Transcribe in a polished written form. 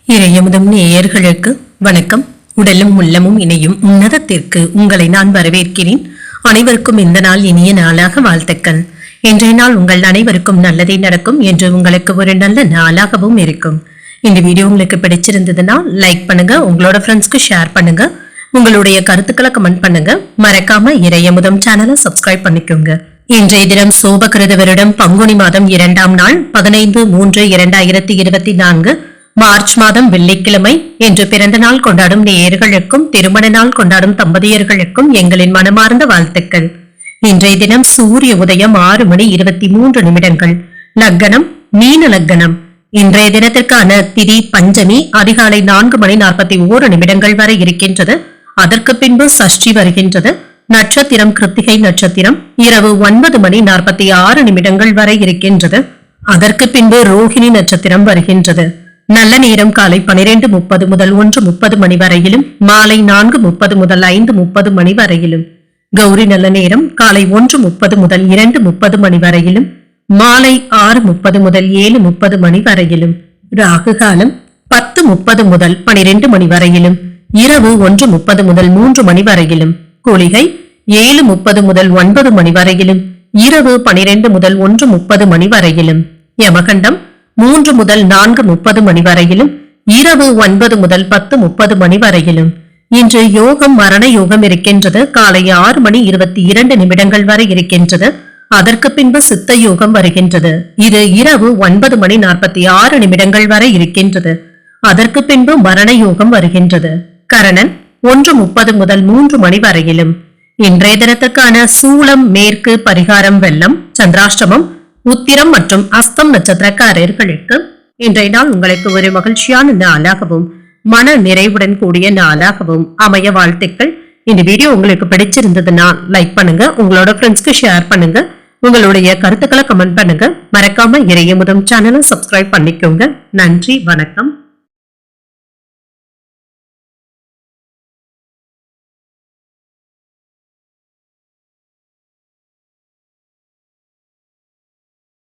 இறையமுதம் நேயர்களுக்கு வணக்கம். உடலும் உள்ளமும் இணையும் உன்னதத்திற்கு உங்களை நான் வரவேற்கிறேன். அனைவருக்கும் இந்த நாள் இனிய நாளாக வாழ்த்துக்கள். இன்றைய நாள் உங்கள் அனைவருக்கும் நல்லதே நடக்கும் என்று உங்களுக்கு ஒரு நல்ல நாளாகவும் இருக்கும். இந்த வீடியோ உங்களுக்கு பிடிச்சிருந்ததுன்னா லைக் பண்ணுங்க, உங்களோட ஃப்ரெண்ட்ஸ்க்கு ஷேர் பண்ணுங்க, உங்களுடைய கருத்துக்களை கமெண்ட் பண்ணுங்க. மறக்காம இறையமுதம் சேனலை சப்ஸ்கிரைப் பண்ணிக்கோங்க. இன்றைய தினம் சோபகிருத வருடம் பங்குனி மாதம் 2ஆம் நாள் 15/3/2024 மார்ச் மாதம் வெள்ளிக்கிழமை என்று பிறந்த நாள் கொண்டாடும் நேயர்களுக்கும் திருமண நாள் கொண்டாடும் தம்பதியர்களுக்கும் எங்களின் மனமார்ந்த வாழ்த்துக்கள். இன்றைய தினம் சூரிய உதயம் 6:23. லக்னம் மீன லக்னம். இன்றைய தினத்திற்கான திதி பஞ்சமி அதிகாலை 4:41 வரை இருக்கின்றது. அதற்கு பின்பு சஷ்டி வருகின்றது. நட்சத்திரம் கிருத்திகை நட்சத்திரம் இரவு 9:46 வரை இருக்கின்றது. அதற்கு பின்பு ரோஹிணி நட்சத்திரம் வருகின்றது. நல்ல நேரம் காலை 12:30 முதல் 1:30 மணி வரையிலும், மாலை 4:30 முதல் 5:30 மணி வரையிலும். கௌரி நல்ல நேரம் காலை 1:30 முதல் 2:30 மணி வரையிலும், மாலை 6:30 முதல் 7:30 மணி வரையிலும். ராகு காலம் 10:30 முதல் 12 மணி வரையிலும், இரவு 1:30 முதல் 3 மணி வரையிலும். குளிகை 7:30 முதல் 9 மணி வரையிலும், இரவு 12 முதல் 1:30 மணி வரையிலும். யமகண்டம் 3 முதல் 4:30 மணி வரையிலும், இரவு 9 முதல் 10:30 மணி வரையிலும். இன்று யோகம் மரண யோகம் இருக்கின்றது. காலை 6:22 வரை இருக்கின்றது. அதற்கு பின்பு சித்த யோகம் வருகின்றது. இது இரவு 9:46 வரை இருக்கின்றது. அதற்கு பின்பு மரண யோகம் வருகின்றது. கரணன் 1:30 முதல் 3 மணி வரையிலும். இன்றைய தினத்துக்கான சூலம் மேற்கு பரிகாரம் வெள்ளம். சந்திராஷ்டமம் உத்திரம் மற்றும் அஸ்தம் நட்சத்திரக்காரர்களுக்கு இன்றைய நாள் உங்களுக்கு ஒரு மகிழ்ச்சியான நாளாகவும் மன நிறைவுடன் கூடிய நாளாகவும் அமைய வாழ்த்துக்கள். இந்த வீடியோ உங்களுக்கு பிடிச்சிருந்ததுன்னா லைக் பண்ணுங்க, உங்களோட ஃப்ரெண்ட்ஸ்க்கு ஷேர் பண்ணுங்க, உங்களுடைய கருத்துக்களை கமெண்ட் பண்ணுங்க. மறக்காம இறையமுதம் சேனலை சப்ஸ்கிரைப் பண்ணிக்கோங்க. நன்றி, வணக்கம்.